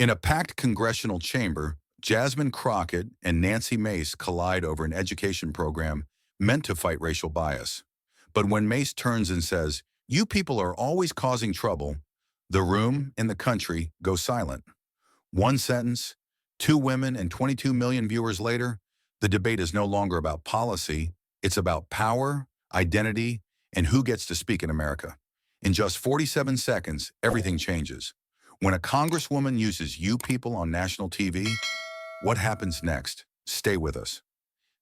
In a packed congressional chamber, Jasmine Crockett and Nancy Mace collide over an education program meant to fight racial bias. But when Mace turns and says, "You people are always causing trouble," the room and the country go silent. One sentence, two women, and 22 million viewers later, the debate is no longer about policy, it's about power, identity, and who gets to speak in America. In just 47 seconds, everything changes. When a congresswoman uses "you people" on national TV, what happens next? Stay with us.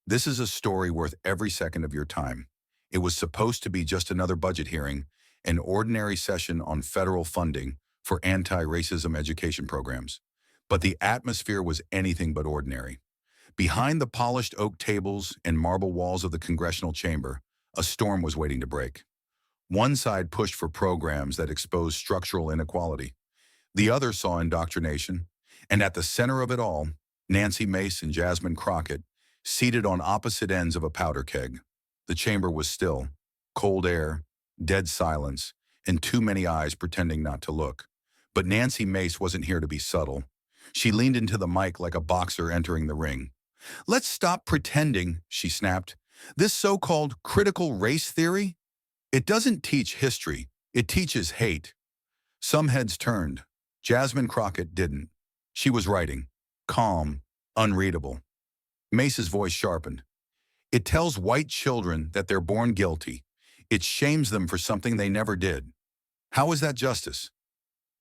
This is a story worth every second of your time. It was supposed to be just another budget hearing, an ordinary session on federal funding for anti-racism education programs. But the atmosphere was anything but ordinary. Behind the polished oak tables and marble walls of the congressional chamber, a storm was waiting to break. One side pushed for programs that exposed structural inequality. The other saw indoctrination. And at the center of it all, Nancy Mace and Jasmine Crockett, seated on opposite ends of a powder keg. The chamber was still, cold air, dead silence, and too many eyes pretending not to look. But Nancy Mace wasn't here to be subtle. She leaned into the mic like a boxer entering the ring. "Let's stop pretending," she snapped. "This so-called critical race theory? It doesn't teach history, it teaches hate." Some heads turned. Jasmine Crockett didn't. She was writing, calm, unreadable. Mace's voice sharpened. "It tells white children that they're born guilty. It shames them for something they never did. How is that justice?"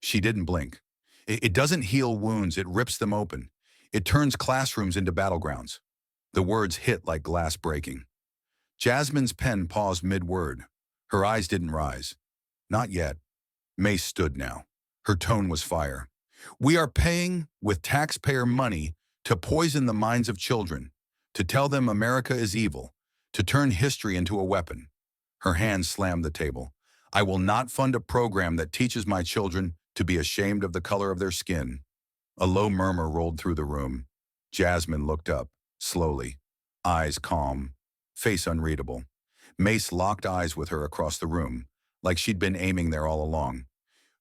She didn't blink. It doesn't heal wounds, it rips them open. It turns classrooms into battlegrounds." The words hit like glass breaking. Jasmine's pen paused mid-word. Her eyes didn't rise. Not yet. Mace stood now. Her tone was fire. "We are paying with taxpayer money to poison the minds of children, to tell them America is evil, to turn history into a weapon." Her hand slammed the table. "I will not fund a program that teaches my children to be ashamed of the color of their skin." A low murmur rolled through the room. Jasmine looked up, slowly, eyes calm, face unreadable. Mace locked eyes with her across the room, like she'd been aiming there all along.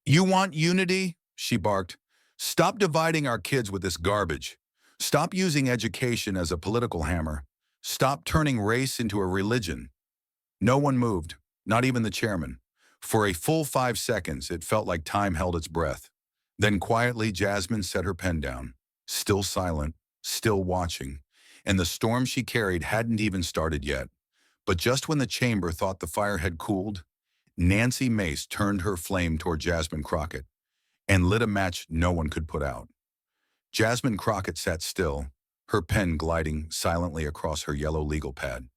"You want unity?" she barked. "Stop dividing our kids with this garbage. Stop using education as a political hammer. Stop turning race into a religion." No one moved, not even the chairman. For a full 5 seconds, it felt like time held its breath. Then quietly, Jasmine set her pen down, still silent, still watching, and the storm she carried hadn't even started yet. But just when the chamber thought the fire had cooled, Nancy Mace turned her flame toward Jasmine Crockett and lit a match no one could put out. Jasmine Crockett sat still, her pen gliding silently across her yellow legal pad.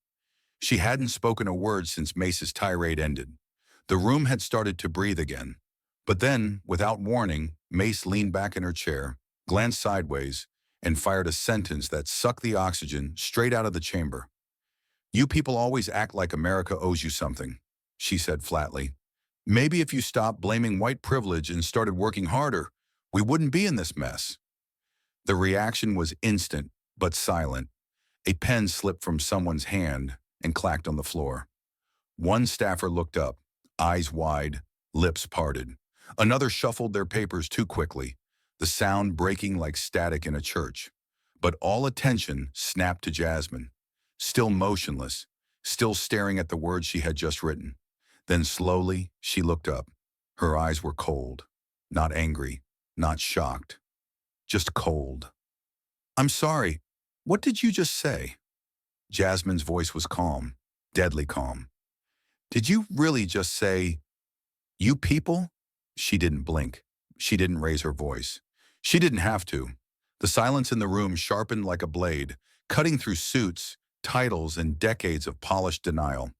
She hadn't spoken a word since Mace's tirade ended. The room had started to breathe again. But then, without warning, Mace leaned back in her chair, glanced sideways, and fired a sentence that sucked the oxygen straight out of the chamber. "You people always act like America owes you something," she said flatly. "Maybe if you stopped blaming white privilege and started working harder, we wouldn't be in this mess." The reaction was instant, but silent. A pen slipped from someone's hand and clacked on the floor. One staffer looked up, eyes wide, lips parted. Another shuffled their papers too quickly, the sound breaking like static in a church. But all attention snapped to Jasmine, still motionless, still staring at the words she had just written. Then slowly, she looked up. Her eyes were cold, not angry, not shocked, just cold. "I'm sorry, what did you just say?" Jasmine's voice was calm, deadly calm. "Did you really just say, 'you people'?" She didn't blink. She didn't raise her voice. She didn't have to. The silence in the room sharpened like a blade, cutting through suits, titles, and decades of polished denial.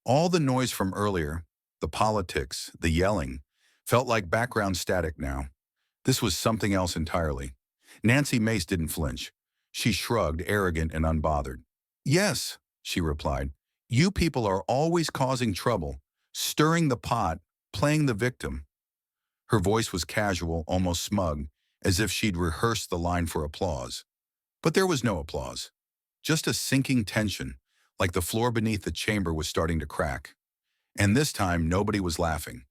All the noise from earlier, the politics, the yelling, felt like background static now. This was something else entirely. Nancy Mace didn't flinch. She shrugged, arrogant and unbothered. "Yes," she replied. "You people are always causing trouble, stirring the pot, playing the victim." Her voice was casual, almost smug, as if she'd rehearsed the line for applause. But there was no applause. Just a sinking tension, like the floor beneath the chamber was starting to crack. And this time, nobody was laughing.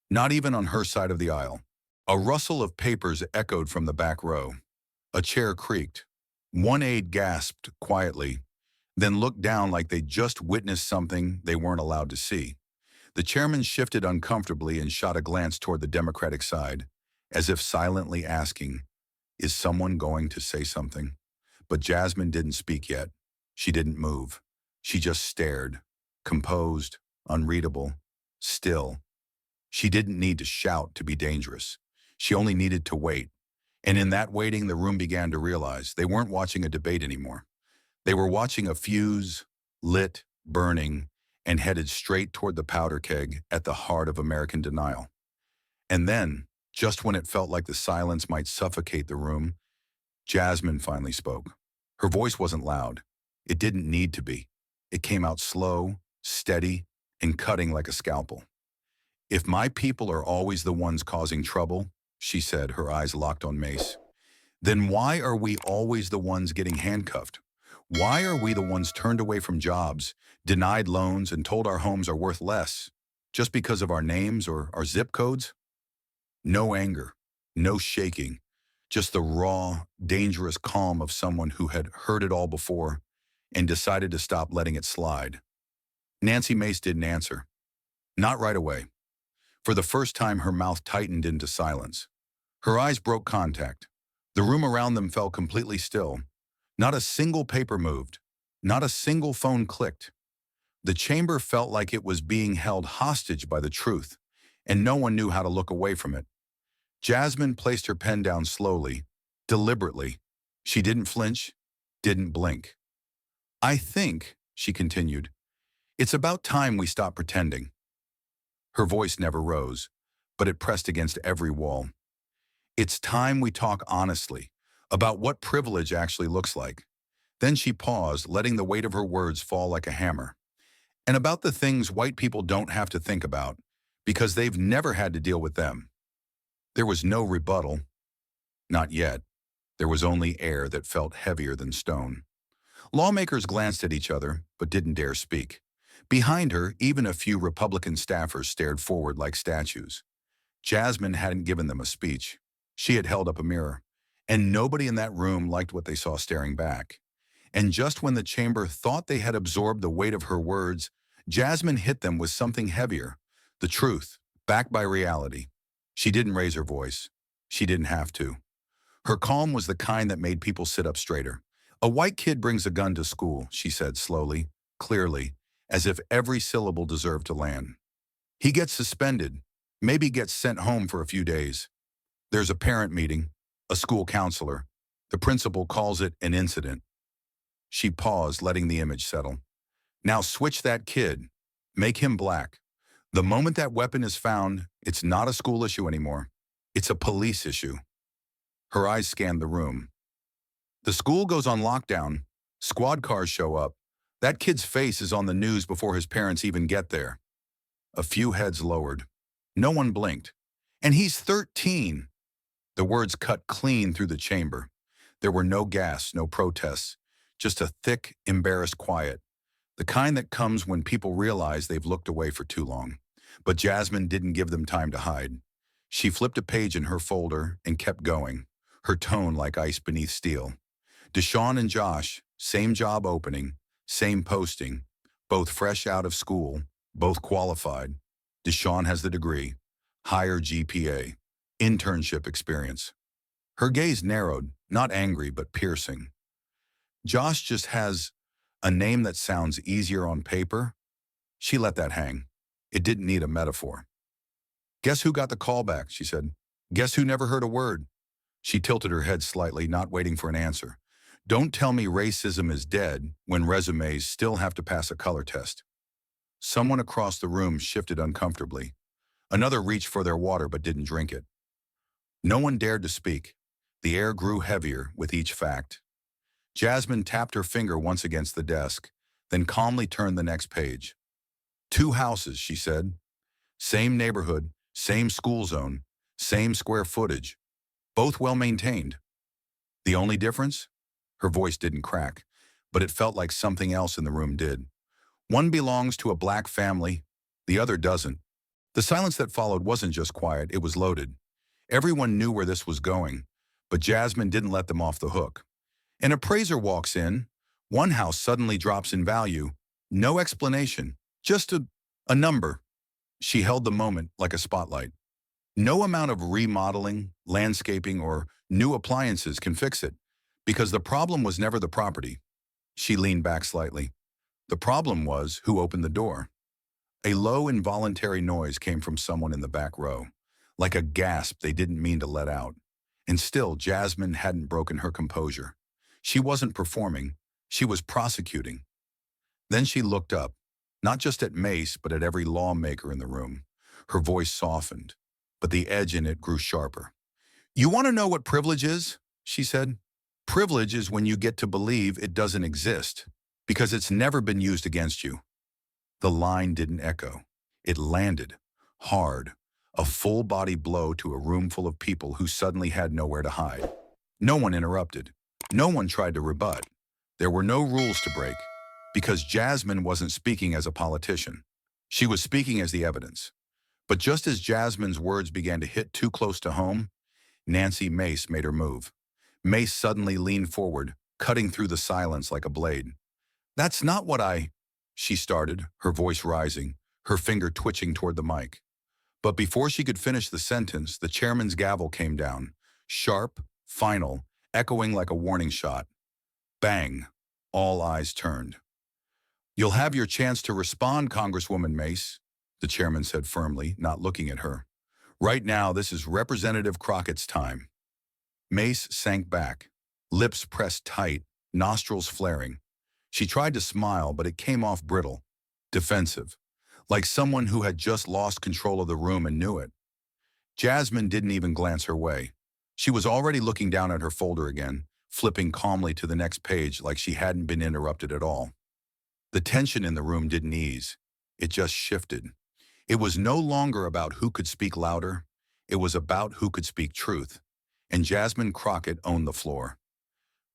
Not even on her side of the aisle. A rustle of papers echoed from the back row. A chair creaked. One aide gasped quietly, then looked down like they'd just witnessed something they weren't allowed to see. The chairman shifted uncomfortably and shot a glance toward the Democratic side, as if silently asking, "Is someone going to say something?" But Jasmine didn't speak yet. She didn't move. She just stared, composed, unreadable, still. She didn't need to shout to be dangerous. She only needed to wait. And in that waiting, the room began to realize they weren't watching a debate anymore. They were watching a fuse, lit, burning, and headed straight toward the powder keg at the heart of American denial. And then, just when it felt like the silence might suffocate the room, Jasmine finally spoke. Her voice wasn't loud. It didn't need to be. It came out slow, steady, and cutting like a scalpel. "If my people are always the ones causing trouble," she said, her eyes locked on Mace, "then why are we always the ones getting handcuffed? Why are we the ones turned away from jobs, denied loans, and told our homes are worth less, just because of our names or our zip codes?" No anger, no shaking, just the raw, dangerous calm of someone who had heard it all before and decided to stop letting it slide. Nancy Mace didn't answer. Not right away. For the first time, her mouth tightened into silence. Her eyes broke contact. The room around them fell completely still. Not a single paper moved. Not a single phone clicked. The chamber felt like it was being held hostage by the truth, and no one knew how to look away from it. Jasmine placed her pen down slowly, deliberately. She didn't flinch, didn't blink. "I think," she continued, "it's about time we stop pretending." Her voice never rose, but it pressed against every wall. "It's time we talk honestly about what privilege actually looks like." Then she paused, letting the weight of her words fall like a hammer. "And about the things white people don't have to think about, because they've never had to deal with them." There was no rebuttal. Not yet. There was only air that felt heavier than stone. Lawmakers glanced at each other, but didn't dare speak. Behind her, even a few Republican staffers stared forward like statues. Jasmine hadn't given them a speech. She had held up a mirror, and nobody in that room liked what they saw staring back. And just when the chamber thought they had absorbed the weight of her words, Jasmine hit them with something heavier, the truth, backed by reality. She didn't raise her voice. She didn't have to. Her calm was the kind that made people sit up straighter. "A white kid brings a gun to school," she said slowly, clearly, as if every syllable deserved to land. "He gets suspended, maybe gets sent home for a few days. There's a parent meeting, a school counselor. The principal calls it an incident." She paused, letting the image settle. "Now switch that kid. Make him black. The moment that weapon is found, it's not a school issue anymore. It's a police issue." Her eyes scanned the room. "The school goes on lockdown. Squad cars show up. That kid's face is on the news before his parents even get there." A few heads lowered. No one blinked. "And he's 13. The words cut clean through the chamber. There were no gasps, no protests, just a thick, embarrassed quiet, the kind that comes when people realize they've looked away for too long. But Jasmine didn't give them time to hide. She flipped a page in her folder and kept going, her tone like ice beneath steel. "Deshaun and Josh, same job opening, same posting, both fresh out of school, both qualified. Deshaun has the degree, higher GPA, internship experience." Her gaze narrowed, not angry but piercing. "Josh just has a name that sounds easier on paper." She let that hang. It didn't need a metaphor. "Guess who got the call back?" she said. "Guess who never heard a word?" She tilted her head slightly, not waiting for an answer. "Don't tell me racism is dead when resumes still have to pass a color test." Someone across the room shifted uncomfortably. Another reached for their water but didn't drink it. No one dared to speak. The air grew heavier with each fact. Jasmine tapped her finger once against the desk, then calmly turned the next page. "Two houses," she said. "Same neighborhood, same school zone, same square footage. Both well maintained. The only difference?" Her voice didn't crack, but it felt like something else in the room did. "One belongs to a black family, the other doesn't." The silence that followed wasn't just quiet, it was loaded. Everyone knew where this was going, but Jasmine didn't let them off the hook. An appraiser walks in. One house suddenly drops in value. No explanation, just a number. She held the moment like a spotlight. No amount of remodeling, landscaping, or new appliances can fix it, because the problem was never the property. She leaned back slightly. The problem was who opened the door. A low, involuntary noise came from someone in the back row, like a gasp they didn't mean to let out. And still, Jasmine hadn't broken her composure. She wasn't performing, she was prosecuting. Then she looked up, not just at Mace, but at every lawmaker in the room. Her voice softened, but the edge in it grew sharper. "You want to know what privilege is?" she said. "Privilege is when you get to believe it doesn't exist, because it's never been used against you." The line didn't echo. It landed, hard, a full-body blow to a room full of people who suddenly had nowhere to hide. No one interrupted. No one tried to rebut. There were no rules to break, because Jasmine wasn't speaking as a politician. She was speaking as the evidence. But just as Jasmine's words began to hit too close to home, Nancy Mace made her move. Mace suddenly leaned forward, cutting through the silence like a blade. "That's not what she started, her voice rising, her finger twitching toward the mic. But before she could finish the sentence, the chairman's gavel came down, sharp, final, echoing like a warning shot. Bang! All eyes turned. "You'll have your chance to respond, Congresswoman Mace," the chairman said firmly, not looking at her. "Right now, this is Representative Crockett's time." Mace sank back, lips pressed tight, nostrils flaring. She tried to smile, but it came off brittle, defensive, like someone who had just lost control of the room and knew it. Jasmine didn't even glance her way. She was already looking down at her folder again, flipping calmly to the next page like she hadn't been interrupted at all. The tension in the room didn't ease. It just shifted. It was no longer about who could speak louder. It was about who could speak truth. And Jasmine Crockett owned the floor.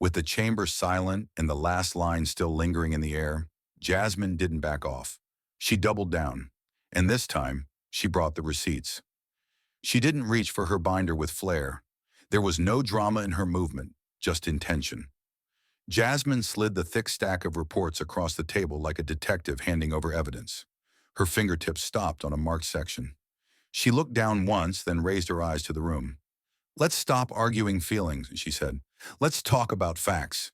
With the chamber silent and the last line still lingering in the air, Jasmine didn't back off. She doubled down, and this time, she brought the receipts. She didn't reach for her binder with flair. There was no drama in her movement, just intention. Jasmine slid the thick stack of reports across the table like a detective handing over evidence. Her fingertips stopped on a marked section. She looked down once, then raised her eyes to the room. "Let's stop arguing feelings," she said. "Let's talk about facts."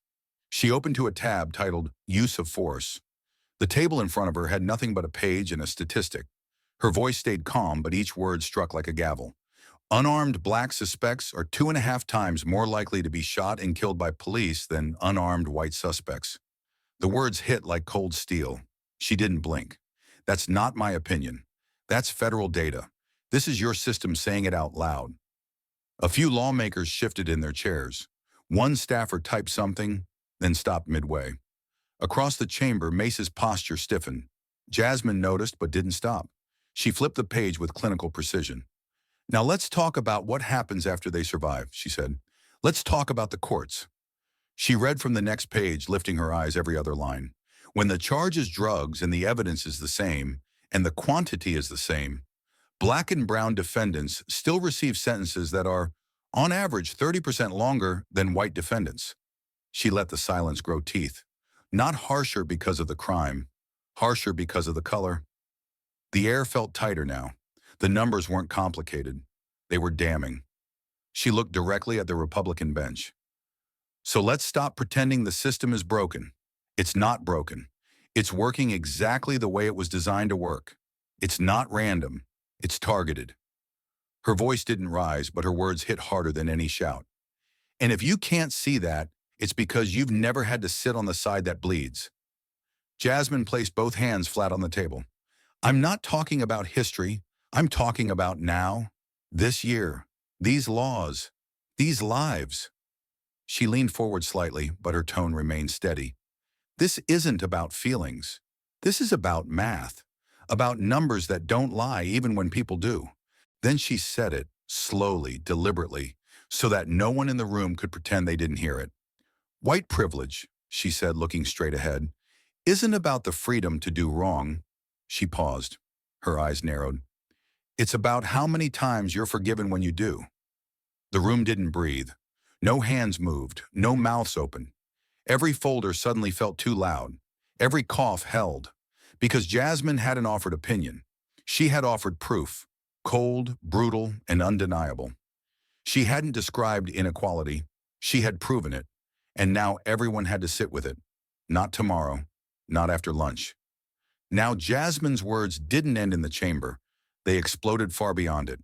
She opened to a tab titled Use of Force. The table in front of her had nothing but a page and a statistic. Her voice stayed calm, but each word struck like a gavel. Unarmed black suspects are 2.5 times more likely to be shot and killed by police than unarmed white suspects. The words hit like cold steel. She didn't blink. "That's not my opinion. That's federal data. This is your system saying it out loud." A few lawmakers shifted in their chairs. One staffer typed something, then stopped midway. Across the chamber, Mace's posture stiffened. Jasmine noticed but didn't stop. She flipped the page with clinical precision. "Now let's talk about what happens after they survive," she said. "Let's talk about the courts." She read from the next page, lifting her eyes every other line. "When the charge is drugs and the evidence is the same, and the quantity is the same, black and brown defendants still receive sentences that are, on average, 30% longer than white defendants." She let the silence grow teeth. Not harsher because of the crime, harsher because of the color. The air felt tighter now. The numbers weren't complicated. They were damning. She looked directly at the Republican bench. "So let's stop pretending the system is broken. It's not broken. It's working exactly the way it was designed to work. It's not random. It's targeted." Her voice didn't rise, but her words hit harder than any shout. "And if you can't see that, it's because you've never had to sit on the side that bleeds." Jasmine placed both hands flat on the table. "I'm not talking about history. I'm talking about now, this year, these laws, these lives." She leaned forward slightly, but her tone remained steady. "This isn't about feelings. This is about math, about numbers that don't lie even when people do." Then she said it, slowly, deliberately, so that no one in the room could pretend they didn't hear it. "White privilege," she said, looking straight ahead, "isn't about the freedom to do wrong." She paused. Her eyes narrowed. "It's about how many times you're forgiven when you do. The room didn't breathe. No hands moved, no mouths opened. Every folder suddenly felt too loud. Every cough held. Because Jasmine hadn't offered opinion. She had offered proof. Cold, brutal, and undeniable. She hadn't described inequality. She had proven it. And now everyone had to sit with it. Not tomorrow. Not after lunch. Now Jasmine's words didn't end in the chamber. They exploded far beyond it.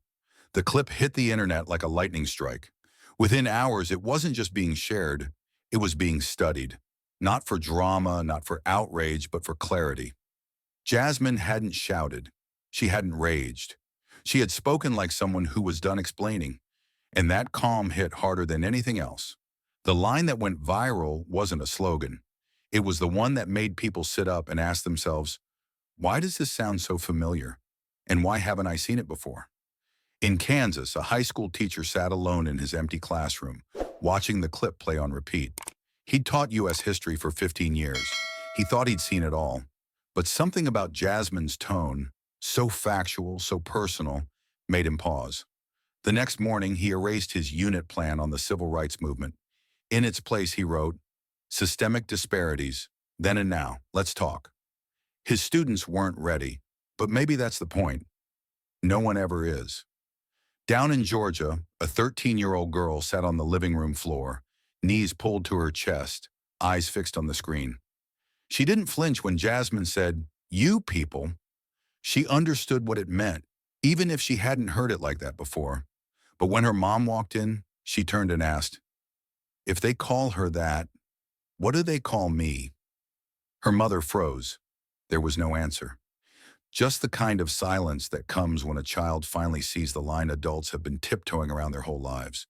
The clip hit the internet like a lightning strike. Within hours, it wasn't just being shared, it was being studied. Not for drama, not for outrage, but for clarity. Jasmine hadn't shouted. She hadn't raged. She had spoken like someone who was done explaining, and that calm hit harder than anything else. The line that went viral wasn't a slogan. It was the one that made people sit up and ask themselves, why does this sound so familiar? And why haven't I seen it before? In Kansas, a high school teacher sat alone in his empty classroom, watching the clip play on repeat. He'd taught U.S. history for 15 years. He thought he'd seen it all. But something about Jasmine's tone, so factual, so personal, made him pause. The next morning, he erased his unit plan on the civil rights movement. In its place, he wrote, "Systemic disparities, then and now, let's talk." His students weren't ready, but maybe that's the point. No one ever is. Down in Georgia, a 13-year-old girl sat on the living room floor, knees pulled to her chest, eyes fixed on the screen. She didn't flinch when Jasmine said, "You people." She understood what it meant, even if she hadn't heard it like that before. But when her mom walked in, she turned and asked, "If they call her that, what do they call me?" Her mother froze. There was no answer. Just the kind of silence that comes when a child finally sees the line adults have been tiptoeing around their whole lives.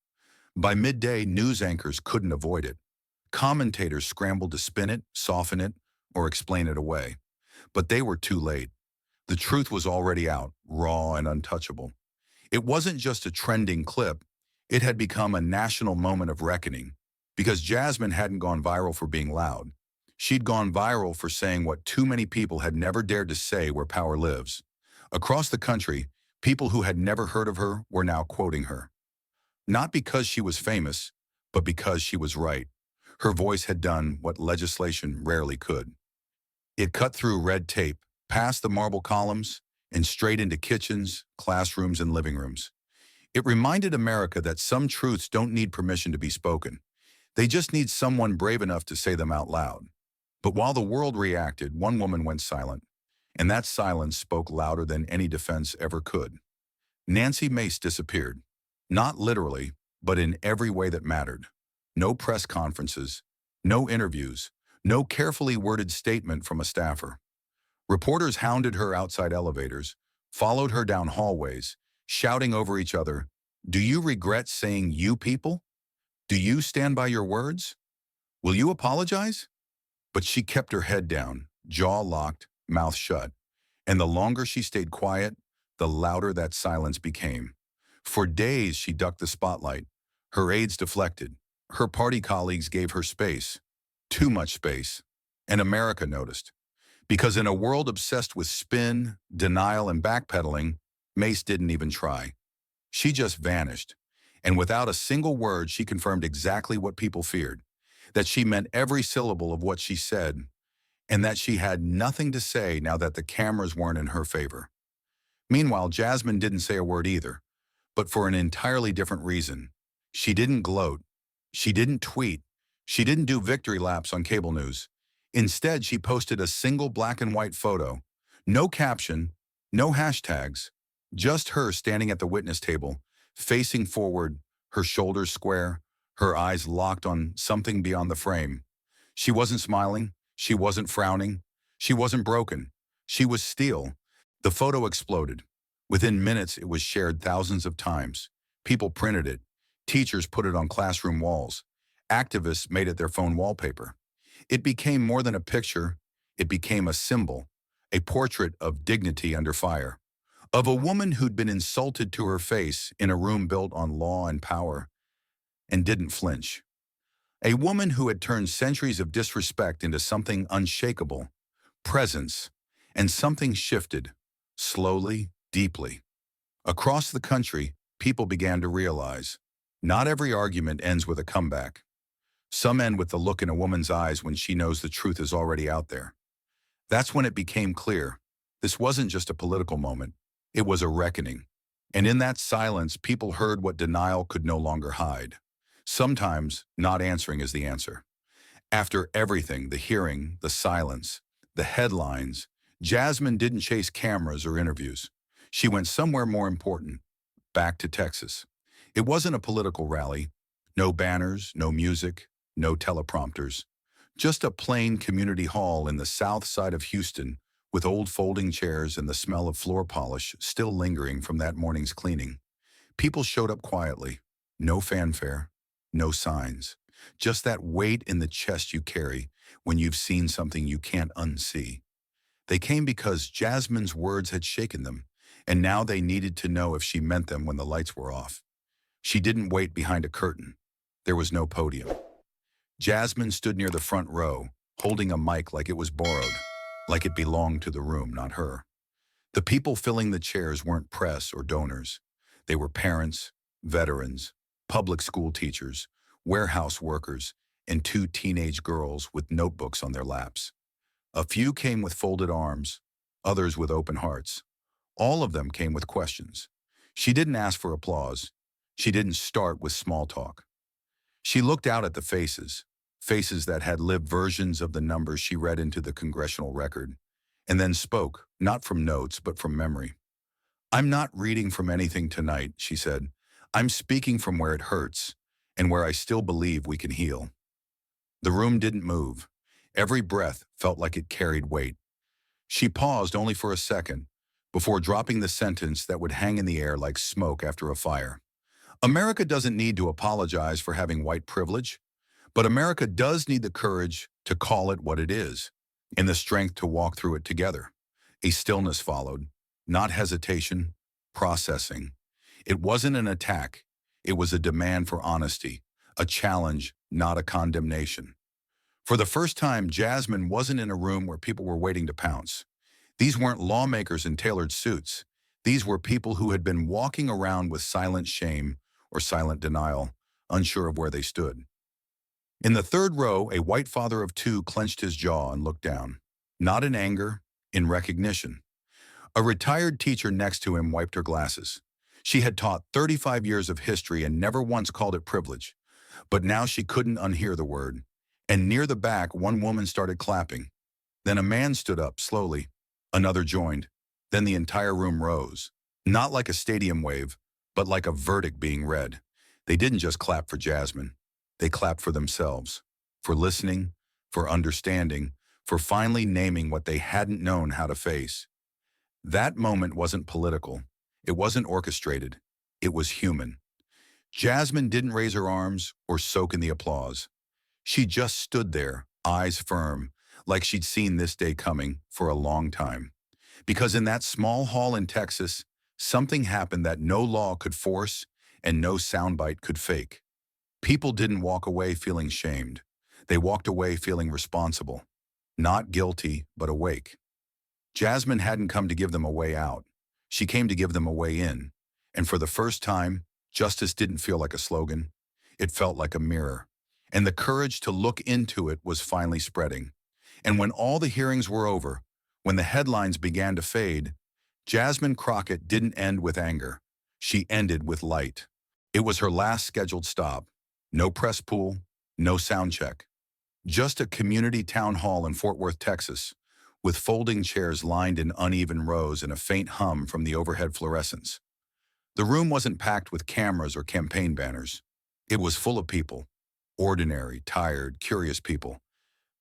By midday, news anchors couldn't avoid it. Commentators scrambled to spin it, soften it, or explain it away. But they were too late. The truth was already out, raw and untouchable. It wasn't just a trending clip. It had become a national moment of reckoning. Because Jasmine hadn't gone viral for being loud. She'd gone viral for saying what too many people had never dared to say where power lives. Across the country, people who had never heard of her were now quoting her. Not because she was famous, but because she was right. Her voice had done what legislation rarely could. It cut through red tape, past the marble columns, and straight into kitchens, classrooms, and living rooms. It reminded America that some truths don't need permission to be spoken. They just need someone brave enough to say them out loud. But while the world reacted, one woman went silent, and that silence spoke louder than any defense ever could. Nancy Mace disappeared. Not literally, but in every way that mattered. No press conferences, no interviews, no carefully worded statement from a staffer. Reporters hounded her outside elevators, followed her down hallways, shouting over each other, "Do you regret saying you people? Do you stand by your words? Will you apologize?" But she kept her head down, jaw locked, mouth shut. And the longer she stayed quiet, the louder that silence became. For days, she ducked the spotlight. Her aides deflected. Her party colleagues gave her space. Too much space. And America noticed. Because in a world obsessed with spin, denial, and backpedaling, Mace didn't even try. She just vanished. And without a single word, she confirmed exactly what people feared. That she meant every syllable of what she said, and that she had nothing to say now that the cameras weren't in her favor. Meanwhile, Jasmine didn't say a word either, but for an entirely different reason. She didn't gloat. She didn't tweet. She didn't do victory laps on cable news. Instead, she posted a single black and white photo. No caption, no hashtags, just her standing at the witness table, facing forward, her shoulders square, her eyes locked on something beyond the frame. She wasn't smiling. She wasn't frowning. She wasn't broken. She was steel. The photo exploded. Within minutes, it was shared thousands of times. People printed it. Teachers put it on classroom walls. Activists made it their phone wallpaper. It became more than a picture. It became a symbol, a portrait of dignity under fire, of a woman who'd been insulted to her face in a room built on law and power, and didn't flinch. A woman who had turned centuries of disrespect into something unshakable, presence, and something shifted, slowly, deeply. Across the country, people began to realize Not every argument ends with a comeback. Some end with the look in a woman's eyes when she knows the truth is already out there. That's when it became clear. This wasn't just a political moment. It was a reckoning. And in that silence, people heard what denial could no longer hide. Sometimes, not answering is the answer. After everything, the hearing, the silence, the headlines, Jasmine didn't chase cameras or interviews. She went somewhere more important, back to Texas. It wasn't a political rally. No banners, no music, no teleprompters. Just a plain community hall in the south side of Houston with old folding chairs and the smell of floor polish still lingering from that morning's cleaning. People showed up quietly. No fanfare, no signs. Just that weight in the chest you carry when you've seen something you can't unsee. They came because Jasmine's words had shaken them, and now they needed to know if she meant them when the lights were off. She didn't wait behind a curtain. There was no podium. Jasmine stood near the front row, holding a mic like it was borrowed, like it belonged to the room, not her. The people filling the chairs weren't press or donors. They were parents, veterans, public school teachers, warehouse workers, and two teenage girls with notebooks on their laps. A few came with folded arms, others with open hearts. All of them came with questions. She didn't ask for applause. She didn't start with small talk. She looked out at the faces, faces that had lived versions of the numbers she read into the congressional record, and then spoke, not from notes, but from memory. "I'm not reading from anything tonight," she said. "I'm speaking from where it hurts, and where I still believe we can heal." The room didn't move. Every breath felt like it carried weight. She paused only for a second, before dropping the sentence that would hang in the air like smoke after a fire. America doesn't need to apologize for having white privilege, but America does need the courage to call it what it is, and the strength to walk through it together. A stillness followed, not hesitation, processing. It wasn't an attack. It was a demand for honesty, a challenge, not a condemnation. For the first time, Jasmine wasn't in a room where people were waiting to pounce. These weren't lawmakers in tailored suits. These were people who had been walking around with silent shame or silent denial, unsure of where they stood. In the third row, a white father of two clenched his jaw and looked down. Not in anger, in recognition. A retired teacher next to him wiped her glasses. She had taught 35 years of history and never once called it privilege. But now she couldn't unhear the word. And near the back, one woman started clapping. Then a man stood up slowly. Another joined. Then the entire room rose. Not like a stadium wave, but like a verdict being read. They didn't just clap for Jasmine. They clapped for themselves, for listening, for understanding, for finally naming what they hadn't known how to face. That moment wasn't political. It wasn't orchestrated. It was human. Jasmine didn't raise her arms or soak in the applause. She just stood there, eyes firm, like she'd seen this day coming for a long time. Because in that small hall in Texas, something happened that no law could force and no soundbite could fake. People didn't walk away feeling shamed. They walked away feeling responsible. Not guilty, but awake. Jasmine hadn't come to give them a way out. She came to give them a way in. And for the first time, justice didn't feel like a slogan. It felt like a mirror. And the courage to look into it was finally spreading. And when all the hearings were over, when the headlines began to fade, Jasmine Crockett didn't end with anger. She ended with light. It was her last scheduled stop. No press pool, no sound check. Just a community town hall in Fort Worth, Texas, with folding chairs lined in uneven rows and a faint hum from the overhead fluorescents. The room wasn't packed with cameras or campaign banners. It was full of people, ordinary, tired, curious people,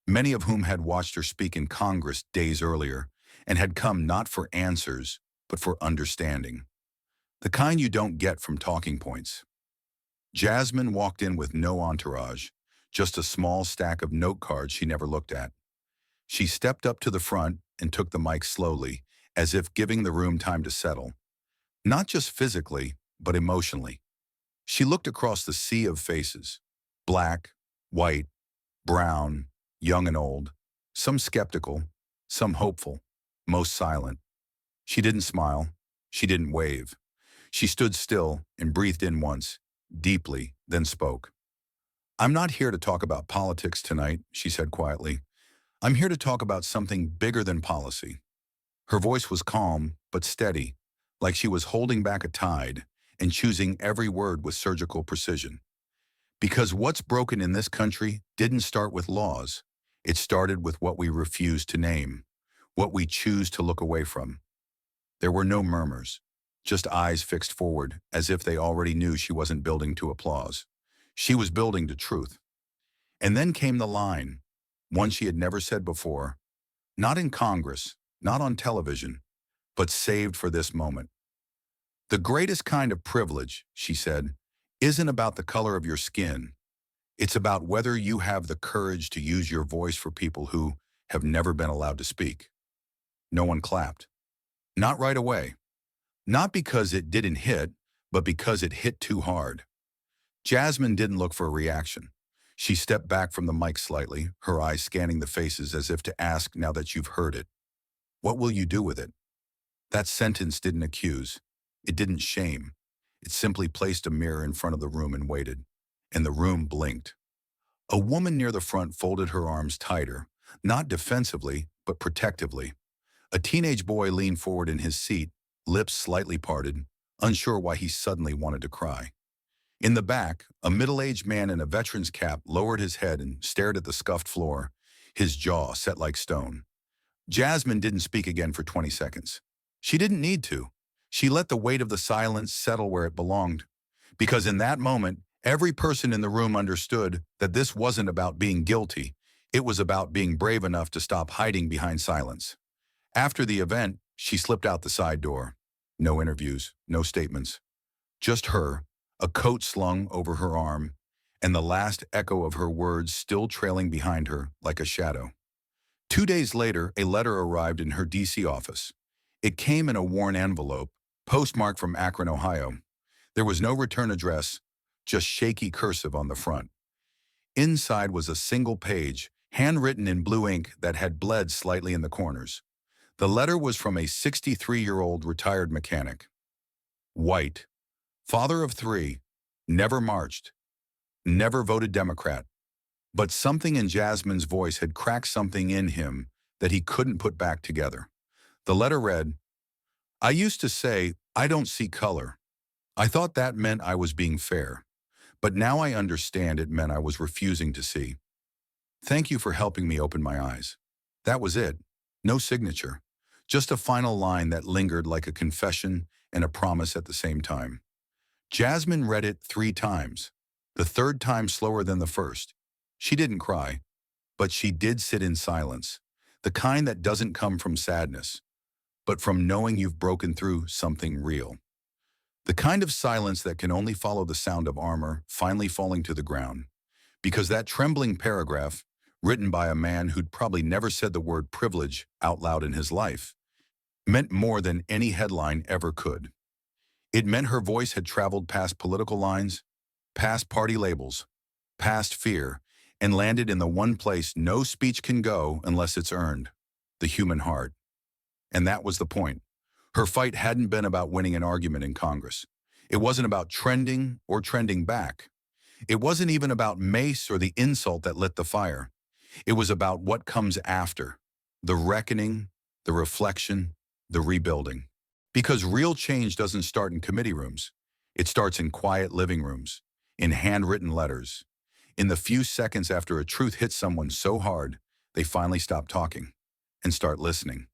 many of whom had watched her speak in Congress days earlier and had come not for answers, but for understanding. The kind you don't get from talking points. Jasmine walked in with no entourage, just a small stack of note cards she never looked at. She stepped up to the front and took the mic slowly, as if giving the room time to settle. Not just physically, but emotionally. She looked across the sea of faces. Black, white, brown, young and old. Some skeptical, some hopeful, most silent. She didn't smile. She didn't wave. She stood still and breathed in once, deeply, then spoke. "I'm not here to talk about politics tonight," she said quietly. "I'm here to talk about something bigger than policy." Her voice was calm, but steady, like she was holding back a tide and choosing every word with surgical precision. Because what's broken in this country didn't start with laws. It started with what we refuse to name, what we choose to look away from. There were no murmurs, just eyes fixed forward, as if they already knew she wasn't building to applause. She was building to truth. And then came the line, one she had never said before, not in Congress, not on television, but saved for this moment. "The greatest kind of privilege," she said, "isn't about the color of your skin. It's about whether you have the courage to use your voice for people who have never been allowed to speak." No one clapped. Not right away. Not because it didn't hit, but because it hit too hard. Jasmine didn't look for a reaction. She stepped back from the mic slightly, her eyes scanning the faces as if to ask, now that you've heard it, what will you do with it? That sentence didn't accuse. It didn't shame. It simply placed a mirror in front of the room and waited. And the room blinked. A woman near the front folded her arms tighter, not defensively, but protectively. A teenage boy leaned forward in his seat, lips slightly parted, unsure why he suddenly wanted to cry. In the back, a middle-aged man in a veteran's cap lowered his head and stared at the scuffed floor, his jaw set like stone. Jasmine didn't speak again for 20 seconds. She didn't need to. She let the weight of the silence settle where it belonged. Because in that moment, every person in the room understood that this wasn't about being guilty. It was about being brave enough to stop hiding behind silence. After the event, she slipped out the side door. No interviews, no statements. Just her, a coat slung over her arm, and the last echo of her words still trailing behind her like a shadow. 2 days later, a letter arrived in her D.C. office. It came in a worn envelope, postmarked from Akron, Ohio. There was no return address, just shaky cursive on the front. Inside was a single page, handwritten in blue ink that had bled slightly in the corners. The letter was from a 63-year-old retired mechanic. White, father of 3, never marched, never voted Democrat. But something in Jasmine's voice had cracked something in him that he couldn't put back together. The letter read, "I used to say, I don't see color. I thought that meant I was being fair. But now I understand it meant I was refusing to see. Thank you for helping me open my eyes." That was it. No signature. Just a final line that lingered like a confession and a promise at the same time. Jasmine read it 3 times, the third time slower than the first. She didn't cry, but she did sit in silence, the kind that doesn't come from sadness, but from knowing you've broken through something real. The kind of silence that can only follow the sound of armor finally falling to the ground. Because that trembling paragraph, written by a man who'd probably never said the word privilege out loud in his life, meant more than any headline ever could. It meant her voice had traveled past political lines, past party labels, past fear, and landed in the one place no speech can go unless it's earned, the human heart. And that was the point. Her fight hadn't been about winning an argument in Congress. It wasn't about trending or trending back. It wasn't even about Mace or the insult that lit the fire. It was about what comes after, the reckoning, the reflection, the rebuilding. Because real change doesn't start in committee rooms. It starts in quiet living rooms, in handwritten letters, in the few seconds after a truth hits someone so hard, they finally stop talking and start listening.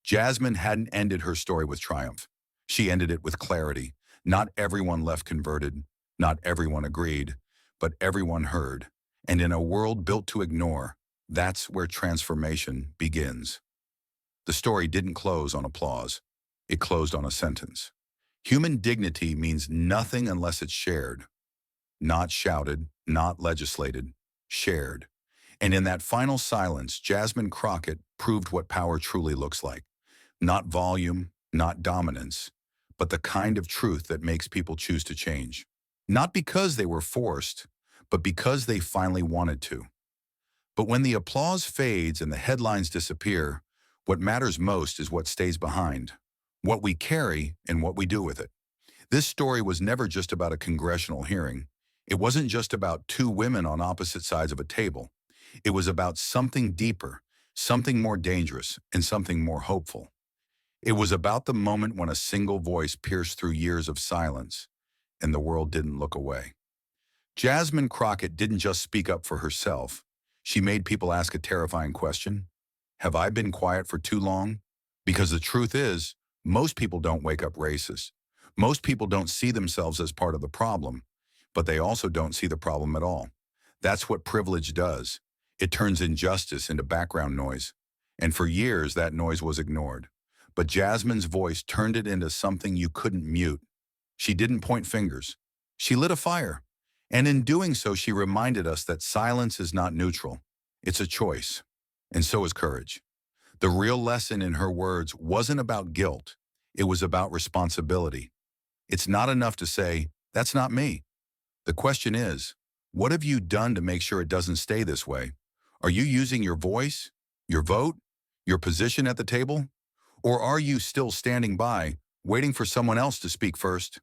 Jasmine hadn't ended her story with triumph. She ended it with clarity. Not everyone left converted, not everyone agreed, but everyone heard. And in a world built to ignore, that's where transformation begins. The story didn't close on applause. It closed on a sentence. Human dignity means nothing unless it's shared. Not shouted, not legislated, shared. And in that final silence, Jasmine Crockett proved what power truly looks like. Not volume, not dominance, but the kind of truth that makes people choose to change. Not because they were forced, but because they finally wanted to. But when the applause fades and the headlines disappear, what matters most is what stays behind, what we carry and what we do with it. This story was never just about a congressional hearing. It wasn't just about two women on opposite sides of a table. It was about something deeper, something more dangerous, and something more hopeful. It was about the moment when a single voice pierced through years of silence, and the world didn't look away. Jasmine Crockett didn't just speak up for herself. She made people ask a terrifying question. Have I been quiet for too long? Because the truth is, most people don't wake up racist. Most people don't see themselves as part of the problem, but they also don't see the problem at all. That's what privilege does. It turns injustice into background noise. And for years, that noise was ignored. But Jasmine's voice turned it into something you couldn't mute. She didn't point fingers. She lit a fire. And in doing so, she reminded us that silence is not neutral. It's a choice. And so is courage. The real lesson in her words wasn't about guilt. It was about responsibility. It's not enough to say, that's not me. The question is, what have you done to make sure it doesn't stay this way? Are you using your voice, your vote, your position at the table? Or are you still standing by, waiting for someone else to speak first?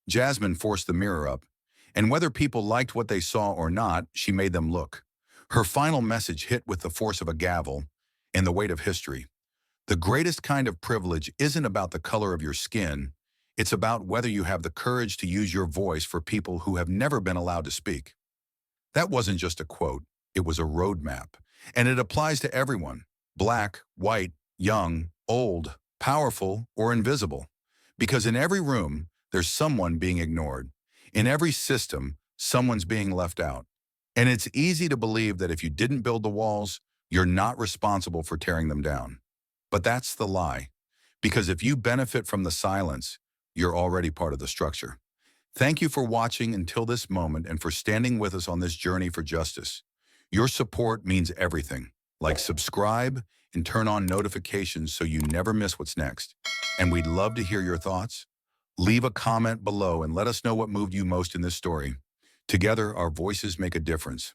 Jasmine forced the mirror up, and whether people liked what they saw or not, she made them look. Her final message hit with the force of a gavel and the weight of history. The greatest kind of privilege isn't about the color of your skin. It's about whether you have the courage to use your voice for people who have never been allowed to speak. That wasn't just a quote, it was a roadmap. And it applies to everyone, black, white, young, old, powerful, or invisible. Because in every room, there's someone being ignored. In every system, someone's being left out. And it's easy to believe that if you didn't build the walls, you're not responsible for tearing them down. But that's the lie. Because if you benefit from the silence, you're already part of the structure. Thank you for watching until this moment and for standing with us on this journey for justice. Your support means everything. Like subscribe and turn on notifications so you never miss what's next. And we'd love to hear your thoughts. Leave a comment below and let us know what moved you most in this story. Together, our voices make a difference.